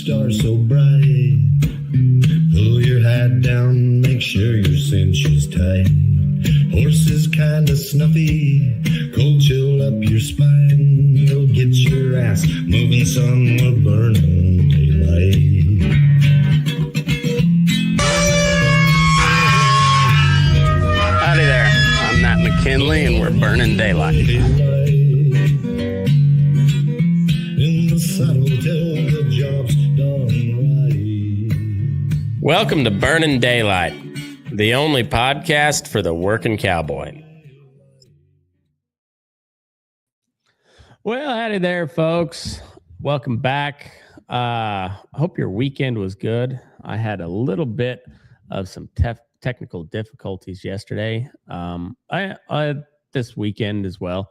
star so bright. Pull your hat down, make sure your cinch is tight. Horse is kinda snuffy, cold chill up your spine. You'll get your ass moving, son, we're burning daylight. Howdy there, I'm Matt McKinley and we're burning daylight. In the saddle till the job's done right. Welcome to Burning Daylight, the only podcast for the working cowboy. Well, howdy there, folks. Welcome back. Hope your weekend was good. I had a little bit of some technical difficulties yesterday. I this weekend as well,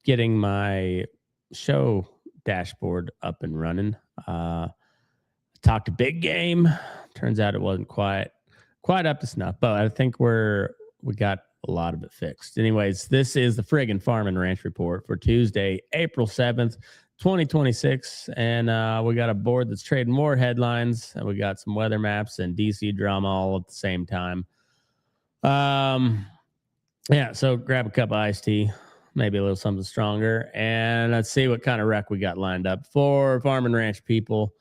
getting my show dashboard up and running. Talked a big game. Turns out it wasn't quite up to snuff, but I think we got a lot of it fixed. Anyways, this is the Friggin Farm Ranch Report for Tuesday, April 7th, 2026. And we got a board that's trading more headlines, and we got some weather maps and DC drama all at the same time. Yeah, so grab a cup of iced tea, maybe a little something stronger, and let's see what kind of wreck we got lined up for farm and ranch people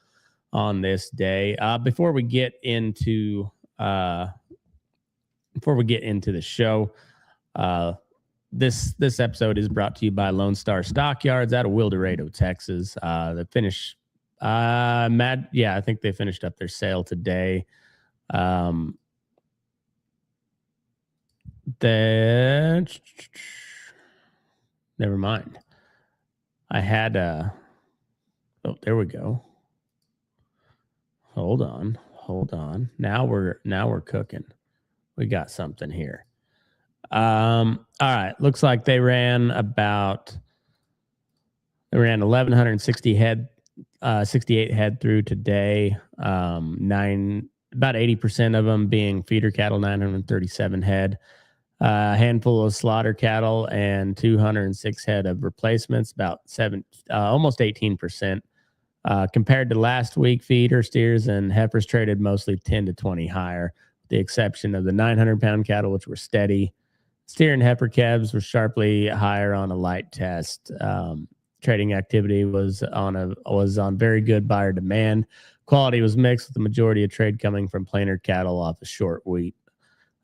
on this day. Before we get into the show, this episode is brought to you by Lone Star Stockyards out of Wildorado, Texas. I think they finished up their sale today. Never mind. I had there we go. Hold on. Now we're cooking. We got something here. All right. Looks like they ran 1,160 head, 68 head through today. About 80% of them being feeder cattle, 937 head. A handful of slaughter cattle and 206 head of replacements, almost 18%. Compared to last week, feeder, steers, and heifers traded mostly 10 to 20 higher, with the exception of the 900-pound cattle, which were steady. Steer and heifer calves were sharply higher on a light test. Trading activity was on very good buyer demand. Quality was mixed, with the majority of trade coming from plainer cattle off of short wheat.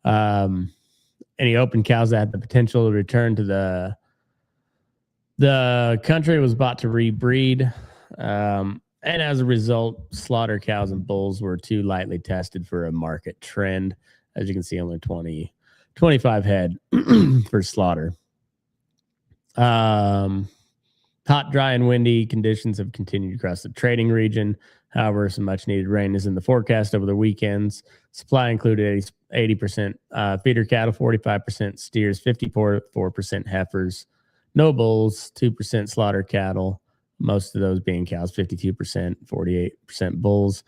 Any open cows that had the potential to return to the country was bought to rebreed. And as a result, slaughter cows and bulls were too lightly tested for a market trend. As you can see, only 25 head for slaughter. Hot, dry, and windy conditions have continued across the trading region. However, some much needed rain is in the forecast over the weekends. Supply included 80% feeder cattle, 45% steers, 54% heifers, no bulls, 2% slaughter cattle, most of those being cows, 52%, 48% bulls,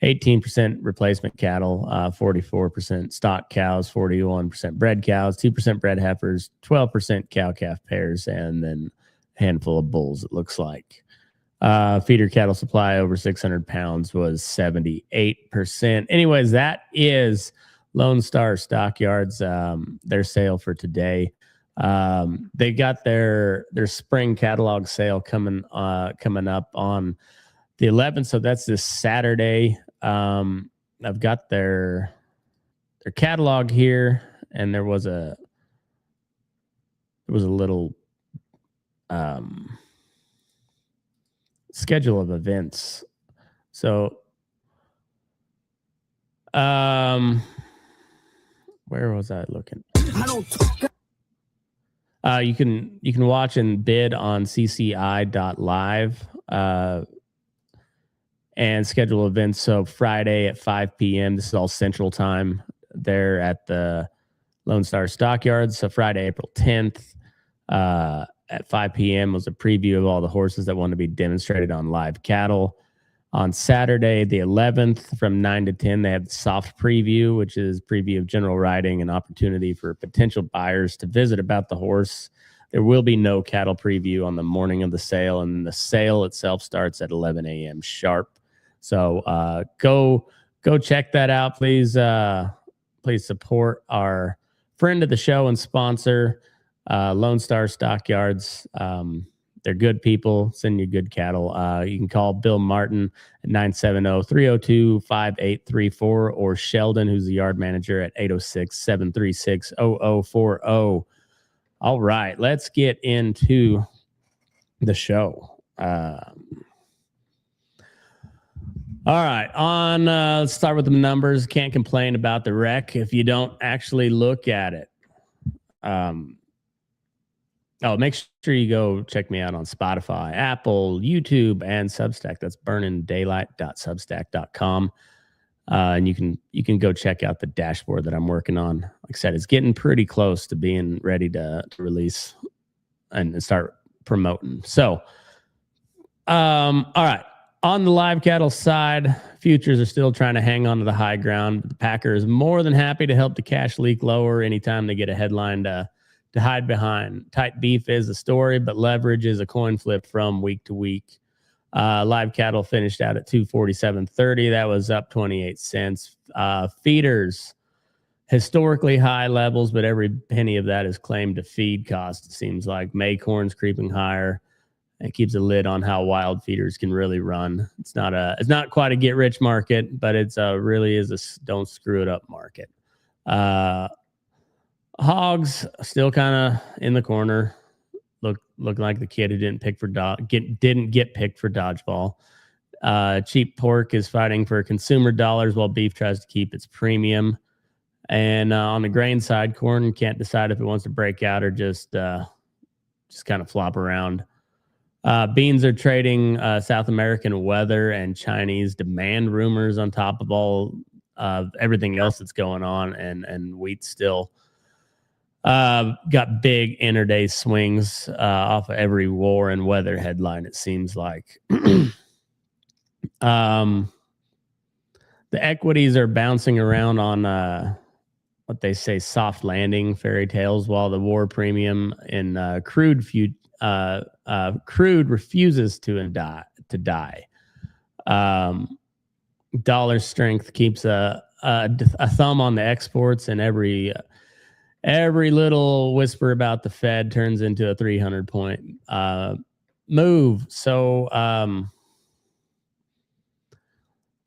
18% replacement cattle, 44% stock cows, 41% bred cows, 2% bred heifers, 12% cow-calf pairs, and then a handful of bulls, it looks like. Feeder cattle supply over 600 pounds was 78%. Anyways, that is Lone Star Stockyards, their sale for today. They got their spring catalog sale coming up on the 11th, so that's this Saturday. I've got their catalog here, and there was a little schedule of events. So where was I looking? You can watch and bid on cci.live and schedule events. So Friday at 5 p.m. This is all Central Time there at the Lone Star Stockyards. So Friday, April 10th at 5 p.m. was a preview of all the horses that want to be demonstrated on live cattle. On Saturday, the 11th, from 9 to 10, they have the soft preview, which is preview of general riding and opportunity for potential buyers to visit about the horse. There will be no cattle preview on the morning of the sale, and the sale itself starts at 11 a.m. sharp. So go check that out, please. Please support our friend of the show and sponsor, Lone Star Stockyards. They're good people, send you good cattle. You can call Bill Martin at 970-302-5834 or Sheldon, who's the yard manager, at 806-736-0040. All right, let's get into the show. All right, let's start with the numbers. Can't complain about the wreck if you don't actually look at it. Make sure you go check me out on Spotify, Apple, YouTube, and Substack. That's burningdaylight.substack.com. And you can go check out the dashboard that I'm working on. Like I said, it's getting pretty close to being ready to release and start promoting. So, all right. On the live cattle side, futures are still trying to hang on to the high ground. The packer is more than happy to help the cash leak lower anytime they get a headline to hide behind. Tight beef is the story, but leverage is a coin flip from week to week. Live cattle finished out at $247.30. That was up 28 cents. Feeders, historically high levels, but every penny of that is claimed to feed cost. It seems like May corn's creeping higher. It keeps a lid on how wild feeders can really run. It's not quite a get rich market, but it's really is a don't screw it up market. Hogs still kind of in the corner. Look like the kid who didn't get picked for dodgeball. Cheap pork is fighting for consumer dollars while beef tries to keep its premium. And on the grain side, corn can't decide if it wants to break out or just kind of flop around. Beans are trading South American weather and Chinese demand rumors on top of all everything else that's going on, and wheat still got big interday swings off of every war and weather headline, it seems like. The equities are bouncing around on what they say soft landing fairy tales, while the war premium in crude refuses to die. Dollar strength keeps a thumb on the exports, and every little whisper about the Fed turns into a 300-point move. So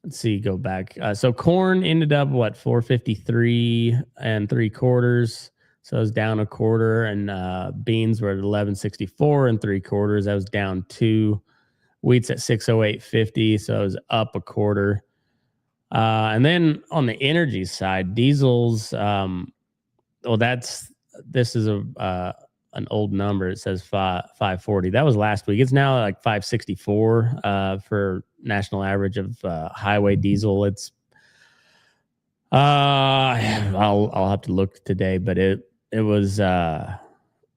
let's see, go back. So corn ended up 453 3/4. So it was down a quarter, and beans were at 1164 3/4. That was down 2. Wheat's at 608.50, so it was up a quarter. And then on the energy side, diesels. This is an old number. It says 540. That was last week. It's now like 564 for national average of highway diesel. It's I'll have to look today, but it was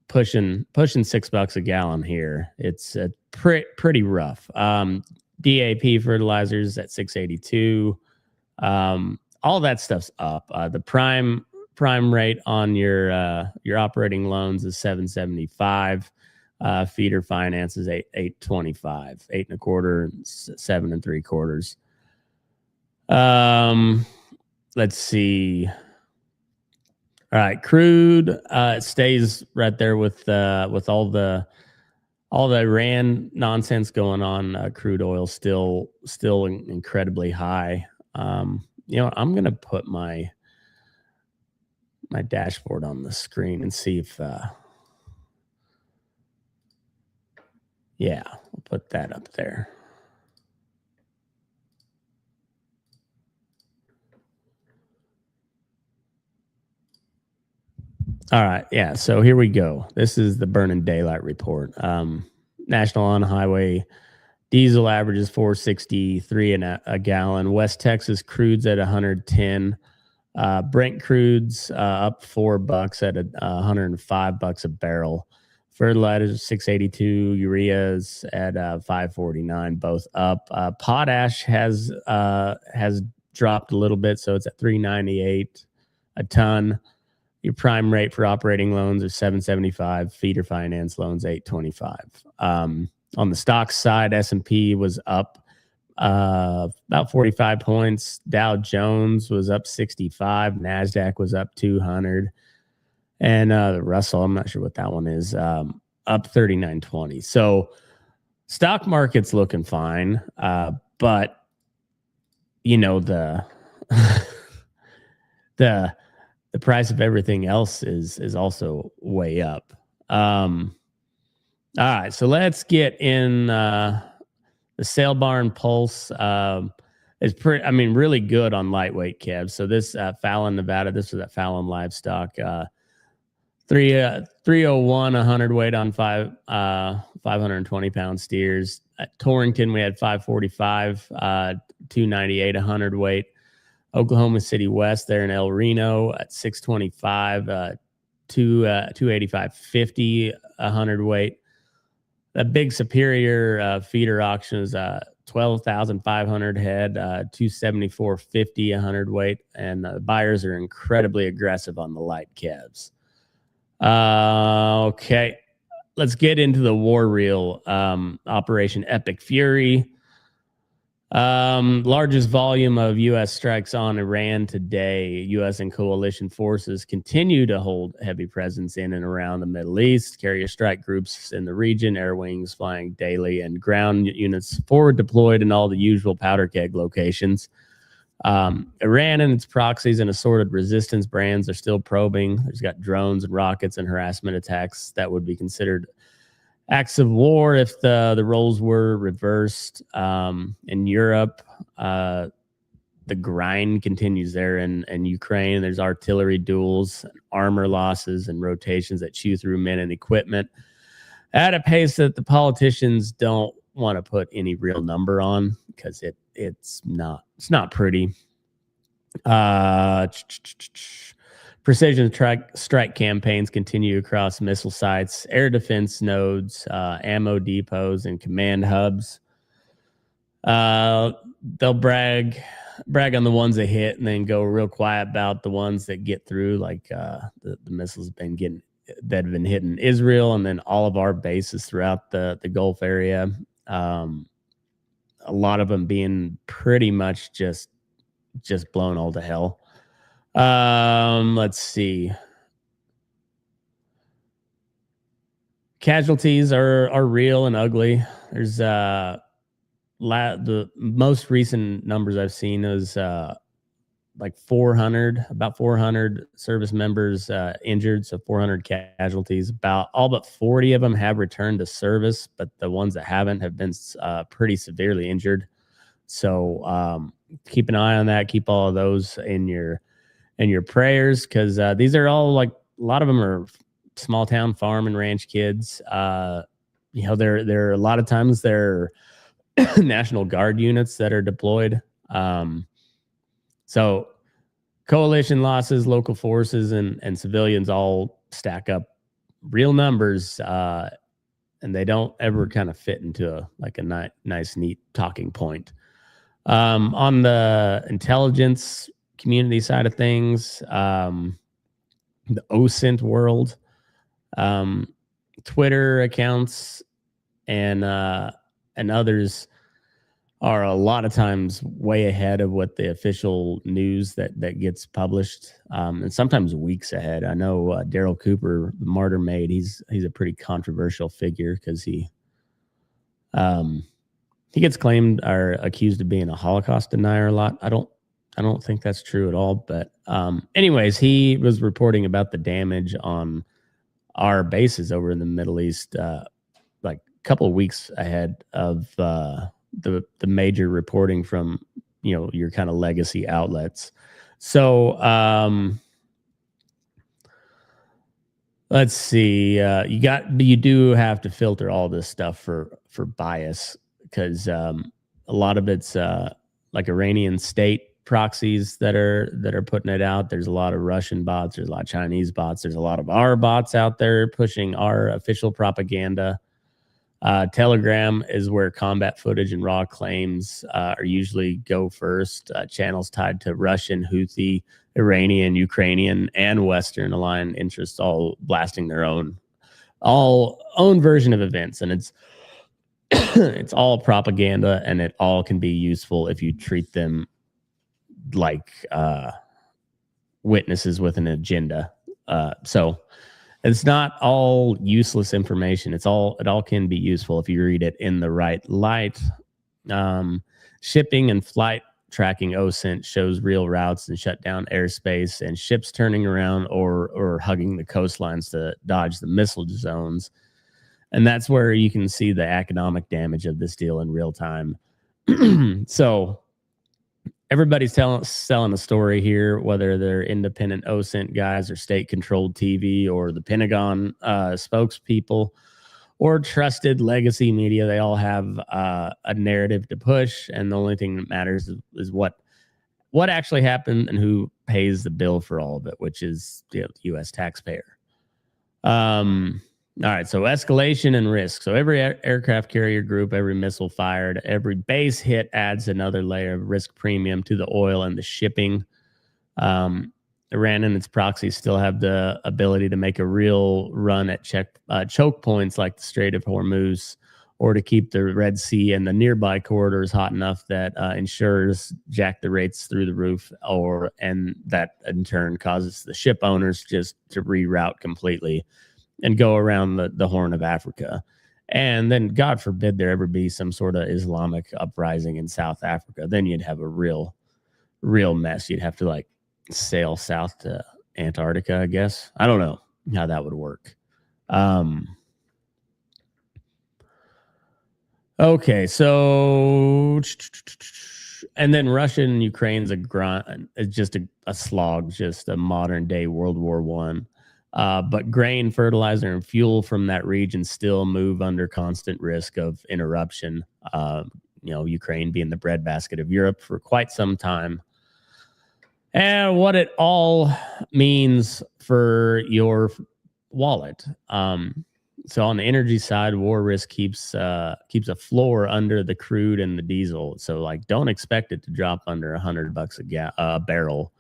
pushing $6 a gallon here. It's pretty rough. DAP fertilizers at 682. All that stuff's up. The prime rate on your operating loans is 7.75. Feeder finance is 8.25, 8 1/4, 7 3/4. Let's see. All right, crude it stays right there with all the Iran nonsense going on. Crude oil still incredibly high. I'm gonna put my dashboard on the screen and see if we'll put that up there. All right, yeah, so here we go. This is the Burning Daylight Report. National on-highway diesel averages 463 a gallon. West Texas crude's at 110. Brent crude's up $4 at $105 a barrel. Fertilizer 682. Urea's at 549. Both up. Potash has dropped a little bit, so it's at 398 a ton. Your prime rate for operating loans is 7.75. Feeder finance loans 8.25. On the stocks side, S&P was up about 45 points. Dow Jones was up 65. NASDAQ was up 200. And the Russell, I'm not sure what that one is, up 39.20. So stock market's looking fine. But, you know, the the price of everything else is also way up. All right, so let's get in the Sale Barn Pulse. Is pretty, I mean, really good on lightweight calves. So this Fallon, Nevada, this was at Fallon Livestock. 301 a hundredweight on 520 pound steers. At Torrington, we had 545, 298 a hundredweight. Oklahoma City West there in El Reno at 625, 285.50 a hundredweight. That Big Superior feeder auction is 12,500 head, 274.50 a hundredweight, and buyers are incredibly aggressive on the light calves. Okay, let's get into the war reel. Operation Epic Fury. Largest volume of U.S. strikes on Iran today. U.S. and coalition forces continue to hold heavy presence in and around the Middle East. Carrier strike groups in the region, air wings flying daily, and ground units forward deployed in all the usual powder keg locations. Iran and its proxies and assorted resistance brands are still probing. There's got drones and rockets and harassment attacks that would be considered acts of war if the roles were reversed. In Europe, the grind continues there in Ukraine. There's artillery duels, armor losses, and rotations that chew through men and equipment at a pace that the politicians don't want to put any real number on because it's not pretty. Precision strike campaigns continue across missile sites, air defense nodes, ammo depots, and command hubs. They'll brag on the ones that hit and then go real quiet about the ones that get through, like the missiles that have been hitting Israel and then all of our bases throughout the Gulf area. A lot of them being pretty much just blown all to hell. Let's see. Casualties are real and ugly. There's the most recent numbers I've seen is like 400, about 400 service members injured, so 400 casualties. About all but 40 of them have returned to service, but the ones that haven't have been pretty severely injured. So keep an eye on that. Keep all of those in your prayers, because these are all, like, a lot of them are small town farm and ranch kids. You know, there are a lot of times they're National Guard units that are deployed. So coalition losses, local forces, and civilians all stack up real numbers, and they don't ever kind of fit into a nice, neat talking point. On the intelligence community side of things, the OSINT world, Twitter accounts and others are a lot of times way ahead of what the official news that gets published, and sometimes weeks ahead. I know Daryl Cooper, the Martyr Maid, he's a pretty controversial figure because he gets claimed or accused of being a Holocaust denier a lot. I don't think that's true at all. But anyways, he was reporting about the damage on our bases over in the Middle East like a couple of weeks ahead of the major reporting from, you know, your kind of legacy outlets. So let's see. You do have to filter all this stuff for bias, because a lot of it's like Iranian state proxies that are putting it out. There's a lot of Russian bots. There's a lot of Chinese bots. There's a lot of our bots out there pushing our official propaganda. Telegram is where combat footage and raw claims are usually go first. Channels tied to Russian, Houthi, Iranian, Ukrainian, and Western aligned interests, all blasting their own version of events. And it's all propaganda, and it all can be useful if you treat them like witnesses with an agenda. So it's not all useless information. It all can be useful if you read it in the right light. Shipping and flight tracking OSINT shows real routes and shut down airspace and ships turning around or hugging the coastlines to dodge the missile zones. And that's where you can see the economic damage of this deal in real time. So everybody's selling a story here, whether they're independent OSINT guys or state-controlled TV or the Pentagon spokespeople or trusted legacy media. They all have a narrative to push, and the only thing that matters is what actually happened and who pays the bill for all of it, which is the U.S. taxpayer. All right, so escalation and risk. So every aircraft carrier group, every missile fired, every base hit adds another layer of risk premium to the oil and the shipping. Iran and its proxies still have the ability to make a real run at choke points like the Strait of Hormuz, or to keep the Red Sea and the nearby corridors hot enough that insurers jack the rates through the roof, and that in turn causes the ship owners just to reroute completely and go around the Horn of Africa. And then, God forbid, there ever be some sort of Islamic uprising in South Africa. Then you'd have a real mess. You'd have to like sail south to Antarctica, I guess. I don't know how that would work. Okay, so and then Russia and Ukraine's just a slog, just a modern day World War One. But grain, fertilizer, and fuel from that region still move under constant risk of interruption. Ukraine being the breadbasket of Europe for quite some time. And what it all means for your wallet. So on the energy side, war risk keeps a floor under the crude and the diesel. So like, don't expect it to drop under $100 a barrel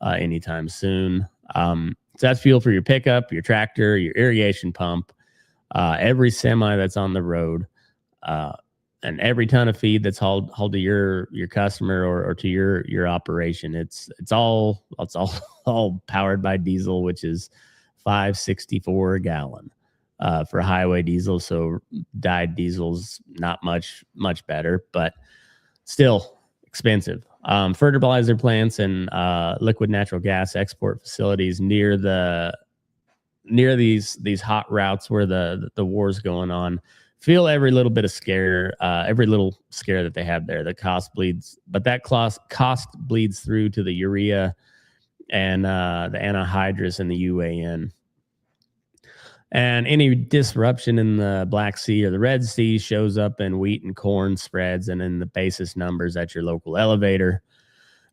anytime soon. So that's fuel for your pickup, your tractor, your irrigation pump, every semi that's on the road, and every ton of feed that's hauled to your customer or to your operation. It's all powered by diesel, which is $5.64 a gallon for highway diesel. So dyed diesel's not much better, but still expensive. Fertilizer plants and liquid natural gas export facilities near these hot routes where the war's going on feel every little bit of scare, every little scare that they have there. The cost bleeds, but that cost bleeds through to the urea and the anhydrous and the UAN. And any disruption in the Black Sea or the Red Sea shows up in wheat and corn spreads and in the basis numbers at your local elevator.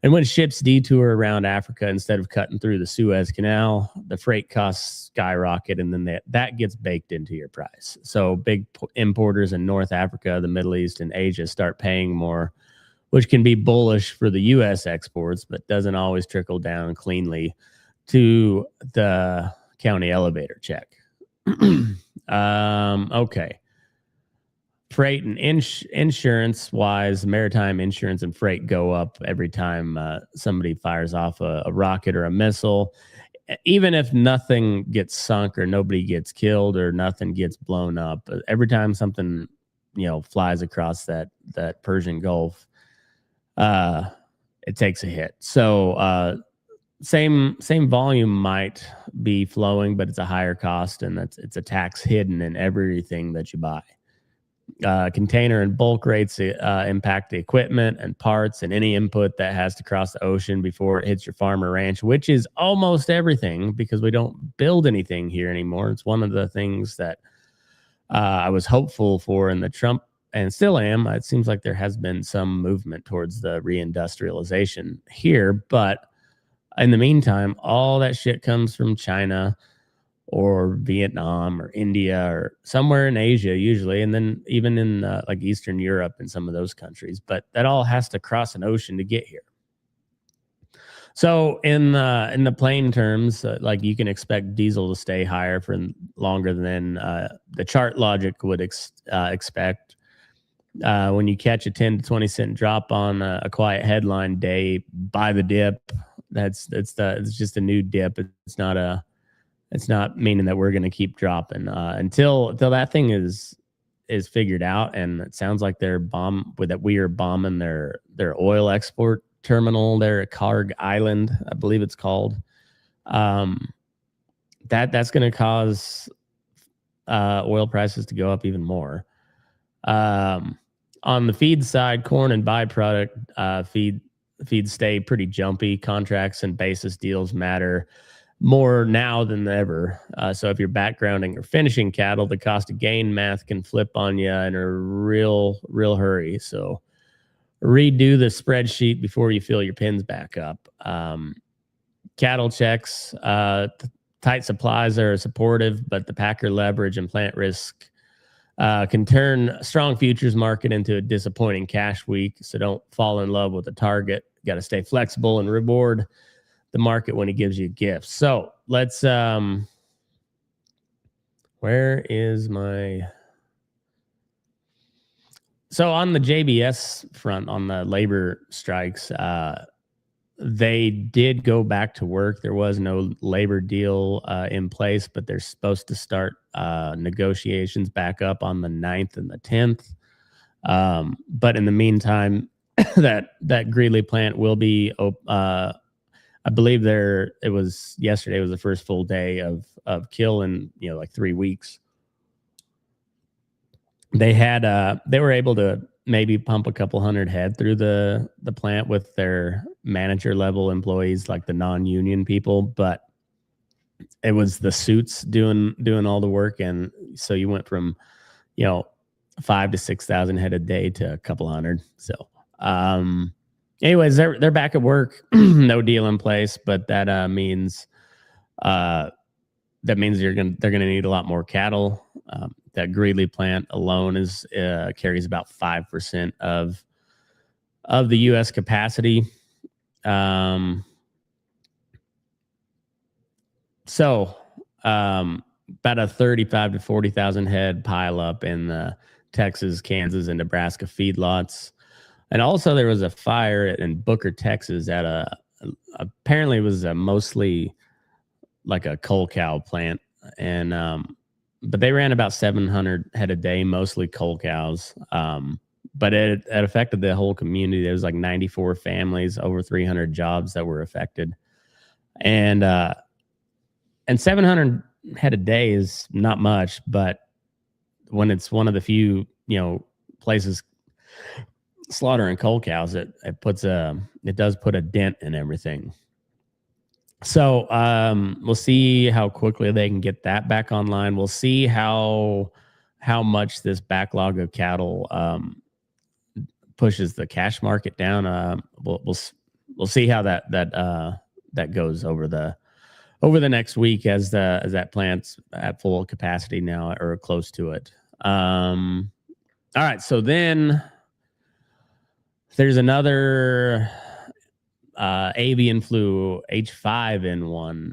And when ships detour around Africa instead of cutting through the Suez Canal, the freight costs skyrocket, and then that gets baked into your price. So big importers in North Africa, the Middle East, and Asia start paying more, which can be bullish for the U.S. exports, but doesn't always trickle down cleanly to the county elevator check. Okay. Freight and insurance wise, maritime insurance and freight go up every time somebody fires off a rocket or a missile. Even if nothing gets sunk or nobody gets killed or nothing gets blown up, every time something flies across that Persian Gulf, it takes a hit. So same volume might be flowing, but it's a higher cost, and it's a tax hidden in everything that you buy. Container and bulk rates impact the equipment and parts and any input that has to cross the ocean before it hits your farm or ranch, which is almost everything, because we don't build anything here anymore. It's one of the things that I was hopeful for in the Trump, and still am. It seems like there has been some movement towards the reindustrialization here, but in the meantime, all that shit comes from China or Vietnam or India or somewhere in Asia usually, and then even in like Eastern Europe and some of those countries. But that all has to cross an ocean to get here. So in the plain terms, like you can expect diesel to stay higher for longer than the chart logic would expect. when you catch a 10 to 20 cent drop on a quiet headline day, buy the dip. It's just a new dip. It's not meaning that we're going to keep dropping until that thing is figured out. And it sounds like we are bombing their oil export terminal there at Carg Island, I believe it's called. That's going to cause oil prices to go up even more. On the feed side, corn and byproduct feed stay pretty jumpy. Contracts and basis deals matter more now than ever. So if you're backgrounding or finishing cattle, the cost of gain math can flip on you in a real hurry. So redo the spreadsheet before you fill your pins back up. Cattle checks, tight supplies are supportive, but the packer leverage and plant risk can turn a strong futures market into a disappointing cash week. So don't fall in love with the target. You got to stay flexible and reward the market when it gives you gifts. So let's, where is my, so on the JBS front, on the labor strikes, they did go back to work. There was no labor deal in place, but they're supposed to start negotiations back up on the 9th and the 10th. But in the meantime, that Greeley plant will be, I believe yesterday was the first full day of kill in, like 3 weeks. They were able to maybe pump a couple hundred head through the plant with their manager level employees, like the non-union people, but it was the suits doing all the work. And so you went from, 5,000 to 6,000 head a day to a couple hundred. So, anyways, they're back at work, no deal in place, but that means they're going to need a lot more cattle. That Greeley plant alone carries about 5% of the U.S. capacity. So about a 35 to 40,000 head pile up in the Texas, Kansas, and Nebraska feedlots. And also there was a fire in Booker, Texas apparently it was mostly like a coal cow plant. And, but they ran about 700 head a day, mostly coal cows. But it affected the whole community. There was like 94 families, over 300 jobs that were affected. And 700 head a day is not much, but when it's one of the few, places slaughtering coal cows, it does put a dent in everything. So we'll see how quickly they can get that back online. We'll see how much this backlog of cattle pushes the cash market down. We'll see how that goes over the next week as that plant's at full capacity now or close to it. All right, so then there's another avian flu H5N1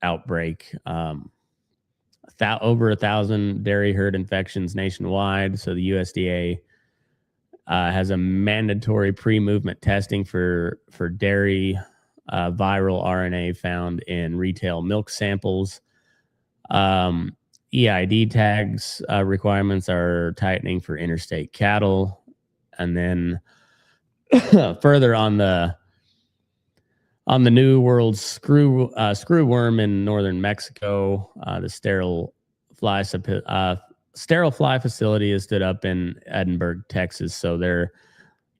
outbreak. Over 1,000 dairy herd infections nationwide. So the USDA has a mandatory pre-movement testing for dairy viral RNA found in retail milk samples. EID tags requirements are tightening for interstate cattle. And then further on the New World screwworm in northern Mexico, the sterile fly facility is stood up in Edinburgh, Texas. So they're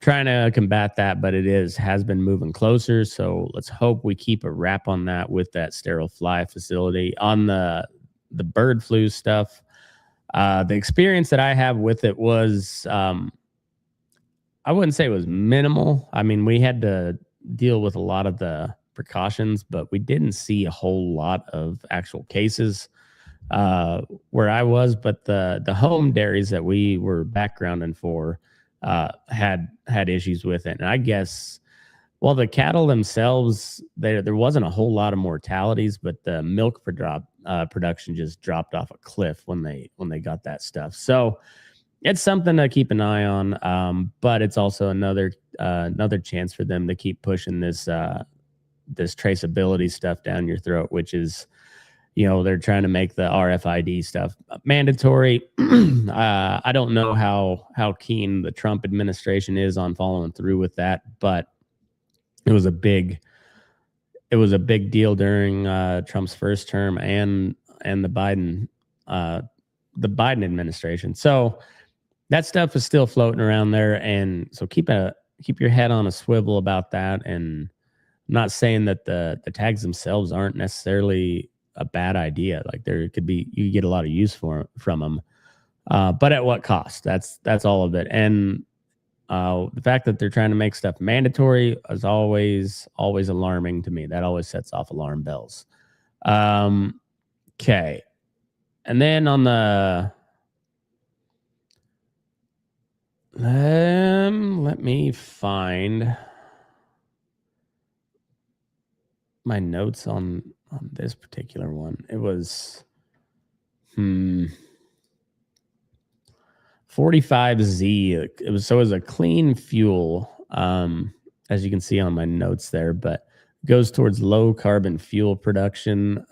trying to combat that, but has been moving closer. So let's hope we keep a wrap on that with that sterile fly facility. On the bird flu stuff, the experience that I have with it was, I wouldn't say it was minimal. I mean, we had to deal with a lot of the precautions, but we didn't see a whole lot of actual cases where I was. But the home dairies that we were backgrounding for had issues with it. And I guess, well, the cattle themselves, there wasn't a whole lot of mortalities, but the milk production just dropped off a cliff when they got that stuff. So it's something to keep an eye on. But it's also another chance for them to keep pushing this traceability stuff down your throat, which is, they're trying to make the RFID stuff mandatory. I don't know how keen the Trump administration is on following through with that, but it was a big deal during Trump's first term and the Biden administration. So that stuff is still floating around there, and so keep your head on a swivel about that. And I'm not saying that the tags themselves aren't necessarily a bad idea. Like you get a lot of use from them, but at what cost? That's all of it. And the fact that they're trying to make stuff mandatory is always alarming to me. That always sets off alarm bells. Okay, and then on the let me find my notes on this particular one. It was 45Z. It was a clean fuel, as you can see on my notes there, but goes towards low carbon fuel production.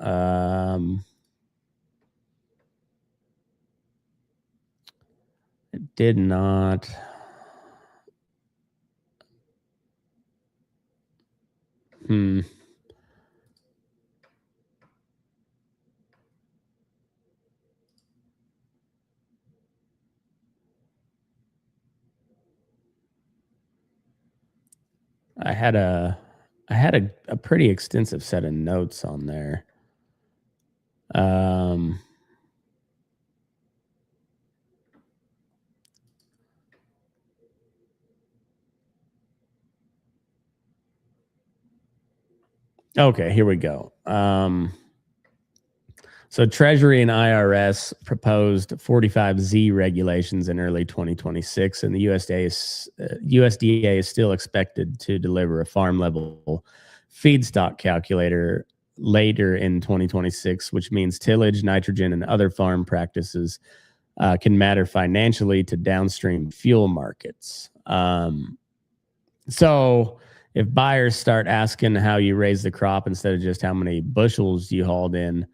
It did not. I had a pretty extensive set of notes on there. Okay, here we go. So Treasury and IRS proposed 45Z regulations in early 2026, and the USDA is still expected to deliver a farm level feedstock calculator later in 2026, which means tillage, nitrogen, and other farm practices can matter financially to downstream fuel markets. So if buyers start asking how you raise the crop instead of just how many bushels you hauled in,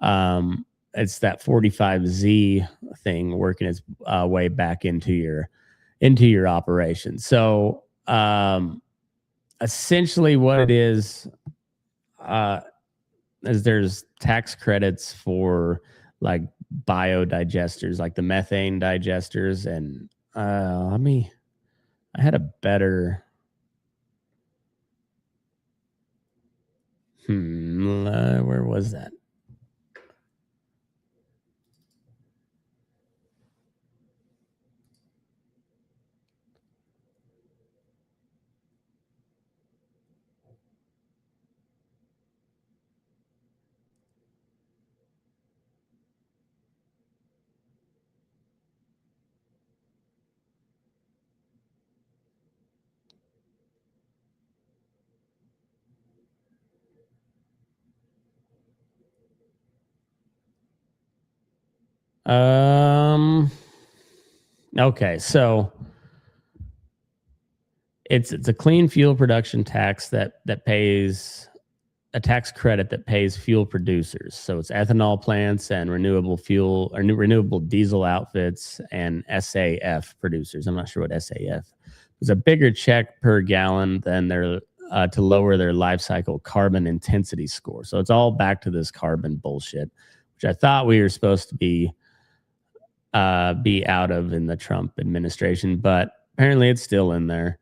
it's that 45Z thing working its way back into your operation. So essentially what it is there's tax credits for like biodigesters, like the methane digesters. And I had a better where was that? Okay, so it's a clean fuel production tax that pays a tax credit that pays fuel producers. So it's ethanol plants and renewable fuel or renewable diesel outfits and SAF producers. I'm not sure what SAF. It's a bigger check per gallon than their to lower their life cycle carbon intensity score. So it's all back to this carbon bullshit, which I thought we were supposed to be out of in the Trump administration, but apparently it's still in there.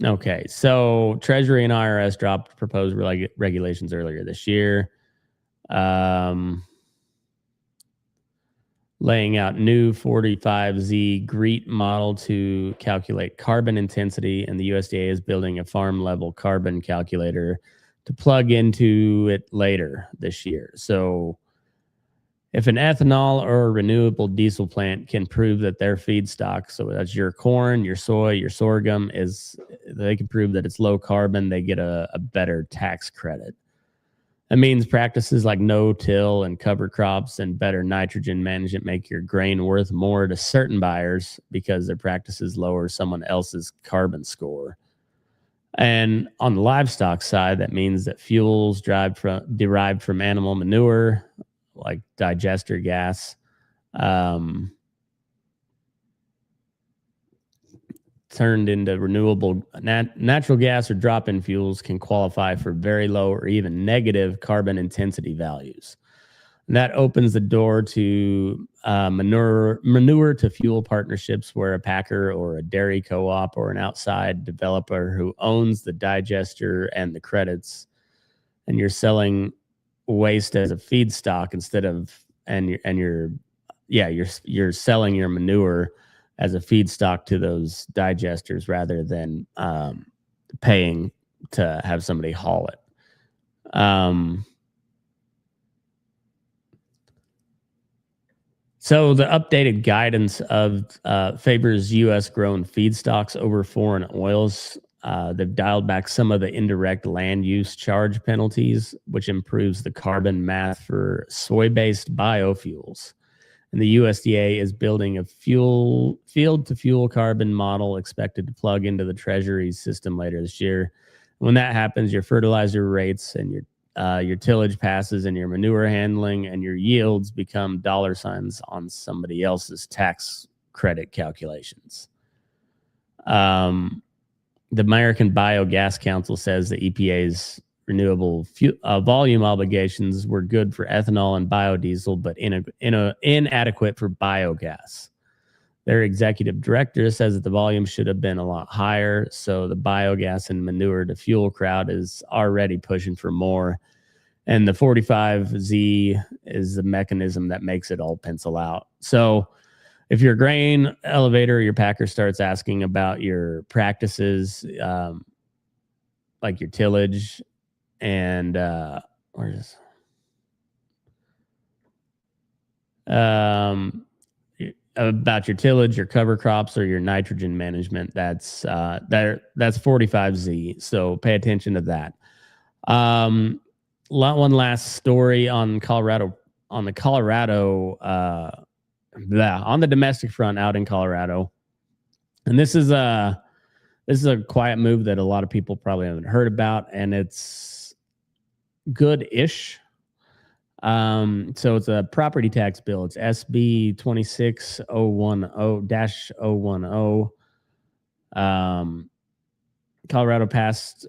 Okay, so Treasury and IRS dropped proposed regulations earlier this year, laying out new 45Z GREET model to calculate carbon intensity, and the USDA is building a farm-level carbon calculator to plug into it later this year. So if an ethanol or renewable diesel plant can prove that their feedstock, so that's your corn, your soy, your sorghum, they can prove that it's low carbon, they get a better tax credit. That means practices like no-till and cover crops and better nitrogen management make your grain worth more to certain buyers because their practices lower someone else's carbon score. And on the livestock side, that means that fuels derived from animal manure, like digester gas, turned into renewable natural gas or drop-in fuels can qualify for very low or even negative carbon intensity values. And that opens the door to manure to fuel partnerships where a packer or a dairy co-op or an outside developer who owns the digester and the credits, and you're selling waste as a feedstock instead of you're selling your manure as a feedstock to those digesters rather than paying to have somebody haul it. So the updated guidance of favors U.S. grown feedstocks over foreign oils. They've dialed back some of the indirect land use charge penalties, which improves the carbon math for soy-based biofuels. And the USDA is building a field-to-fuel carbon model expected to plug into the Treasury's system later this year. When that happens, your fertilizer rates and your tillage passes and your manure handling and your yields become dollar signs on somebody else's tax credit calculations. The American Biogas Council says the EPA's renewable volume obligations were good for ethanol and biodiesel, but inadequate for biogas. Their executive director says that the volume should have been a lot higher, so the biogas and manure to fuel crowd is already pushing for more. And the 45Z is the mechanism that makes it all pencil out. So if your grain elevator or your packer starts asking about your practices, like your tillage and about your tillage, your cover crops, or your nitrogen management, that's 45Z. So pay attention to that. One last story on Colorado, on the domestic front out in Colorado. And this is a quiet move that a lot of people probably haven't heard about, and it's good-ish. So it's a property tax bill. It's SB 26010-010. Colorado passed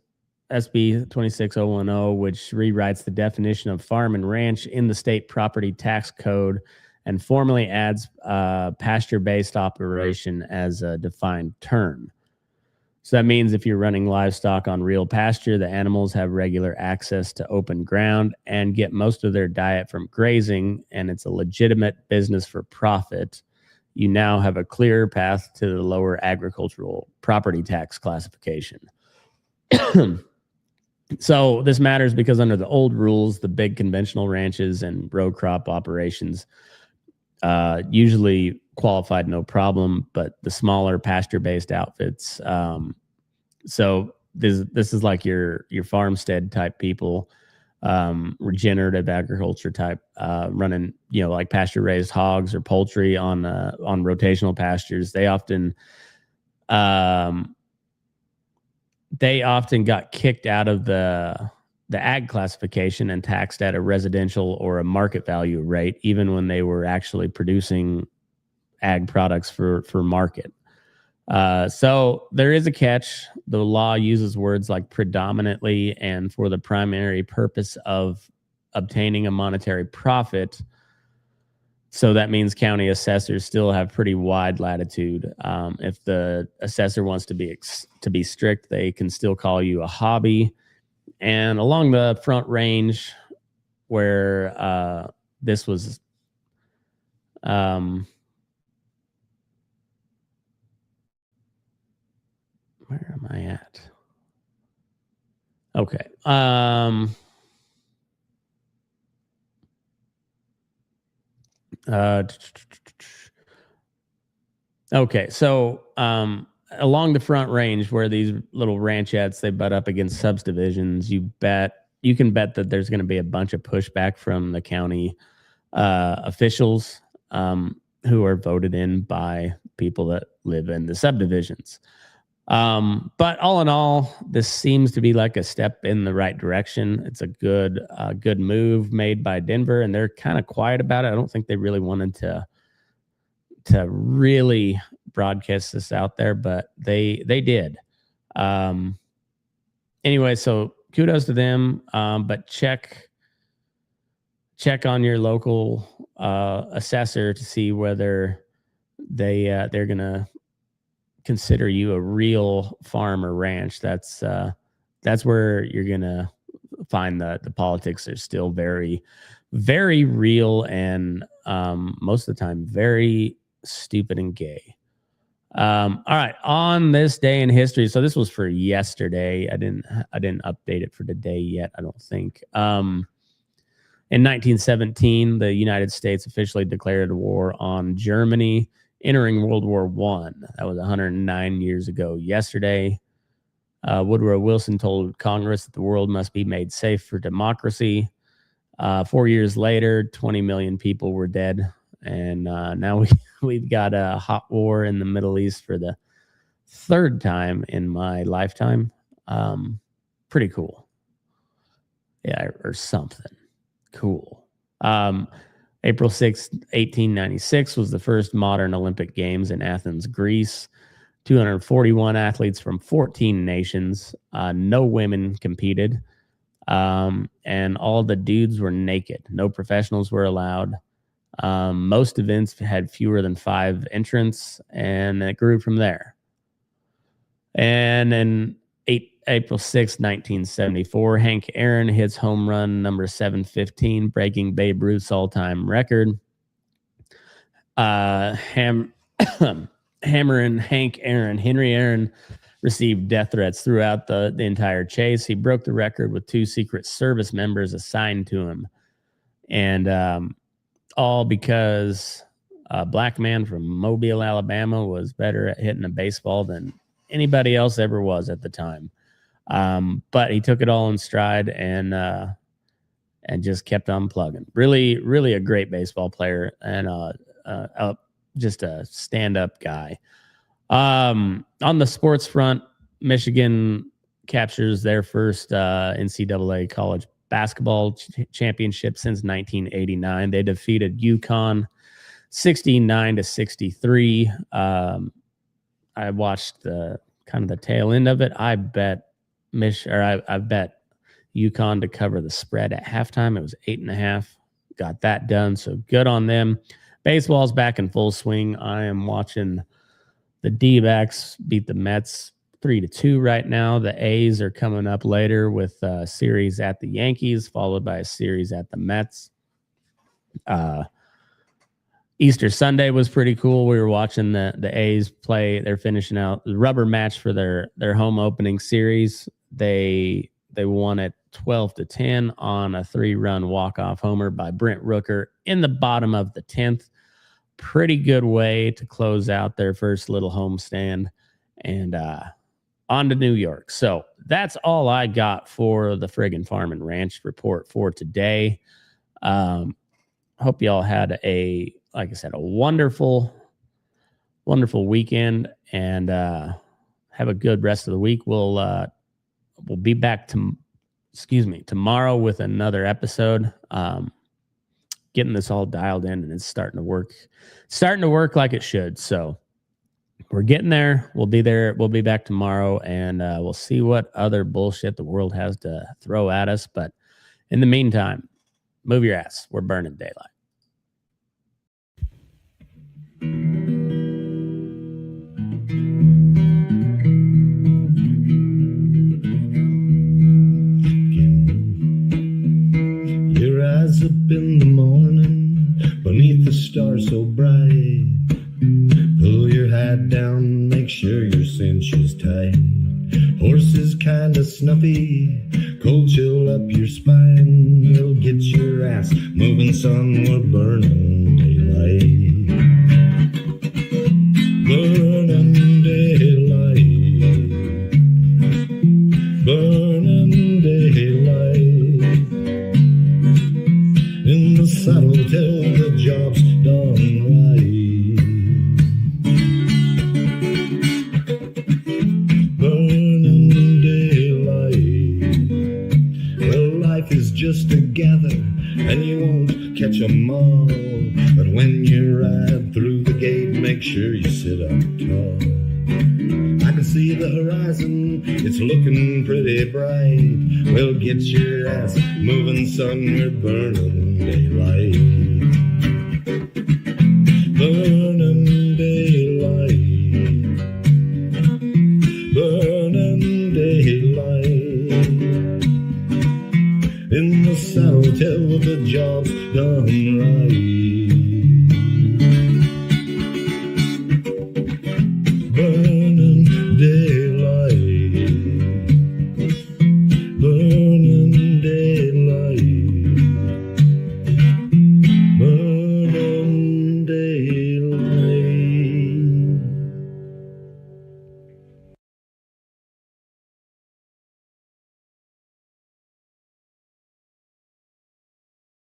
SB 26010, which rewrites the definition of farm and ranch in the state property tax code and formally adds pasture-based operation as a defined term. So that means if you're running livestock on real pasture, the animals have regular access to open ground and get most of their diet from grazing, and it's a legitimate business for profit. You now have a clear path to the lower agricultural property tax classification. So this matters because under the old rules, the big conventional ranches and row crop operations usually qualified no problem, but the smaller pasture-based outfits. So this is like your farmstead type people, regenerative agriculture type, running like pasture raised hogs or poultry on rotational pastures. They often got kicked out of the ag classification and taxed at a residential or a market value rate, even when they were actually producing ag products for market. So there is a catch. The law uses words like predominantly and for the primary purpose of obtaining a monetary profit. So that means county assessors still have pretty wide latitude. If the assessor wants to be strict, they can still call you a hobby. And along the Front Range, where this was, where am I at? Okay. Okay, so along the Front Range, where these little ranchettes, they butt up against subdivisions, you bet you can bet that there's going to be a bunch of pushback from the county officials who are voted in by people that live in the subdivisions. But all in all, this seems to be like a step in the right direction. It's a good move made by Denver, and they're kind of quiet about it. I don't think they really wanted to really broadcast this out there, but they did. Anyway, so kudos to them. But check on your local assessor to see whether they're gonna consider you a real farm or ranch. That's where you're gonna find the politics are still very, very real, and most of the time very stupid and gay. All right, on this day in history. So this was for yesterday. I didn't update it for today yet, I don't think. In 1917, the United States officially declared war on Germany, entering World War I. That was 109 years ago yesterday. Woodrow Wilson told Congress that the world must be made safe for democracy. 4 years later, 20 million people were dead. And now we've got a hot war in the Middle East for the third time in my lifetime. Pretty cool. Yeah, or something. Cool. April 6th, 1896 was the first modern Olympic Games in Athens, Greece. 241 athletes from 14 nations. No women competed. And all the dudes were naked. No professionals were allowed. Most events had fewer than 5 entrants, and it grew from there. And then April 6, 1974, Hank Aaron hits home run number 715, breaking Babe Ruth's all-time record. Hammering Hank Aaron. Henry Aaron received death threats throughout the entire chase. He broke the record with 2 Secret Service members assigned to him. And all because a black man from Mobile, Alabama was better at hitting a baseball than anybody else ever was at the time. But he took it all in stride and just kept on plugging. Really, really a great baseball player and just a stand-up guy. On the sports front, Michigan captures their first NCAA college basketball championship since 1989. They defeated UConn 69-63. I watched the kind of the tail end of it. I bet I bet UConn to cover the spread at halftime. It was 8.5. Got that done. So good on them. Baseball's back in full swing. I am watching the D-backs beat the Mets 3-2 right now. The A's are coming up later with a series at the Yankees, followed by a series at the Mets. Easter Sunday was pretty cool. We were watching the A's play. They're finishing out the rubber match for their home opening series. They won it 12-10 on a 3-run walk-off homer by Brent Rooker in the bottom of the 10th. Pretty good way to close out their first little homestand and on to New York. So that's all I got for the Friggin Farm and Ranch Report for today. Hope y'all had like I said, a wonderful, wonderful weekend, and have a good rest of the week. We'll be back tomorrow with another episode. Getting this all dialed in, and it's starting to work like it should. So we're getting there. We'll be there. We'll be back tomorrow, and we'll see what other bullshit the world has to throw at us. But in the meantime, move your ass. We're burning daylight. Your eyes up in the morning beneath the stars so bright. Pull your hat down, make sure your cinch is tight. Horse is kinda snuffy, cold chill up your spine. We'll get your ass moving, son, we're burning daylight. Burning daylight. Burning daylight. see the horizon, it's looking pretty bright. Well, get your ass moving, son, we're burning daylight.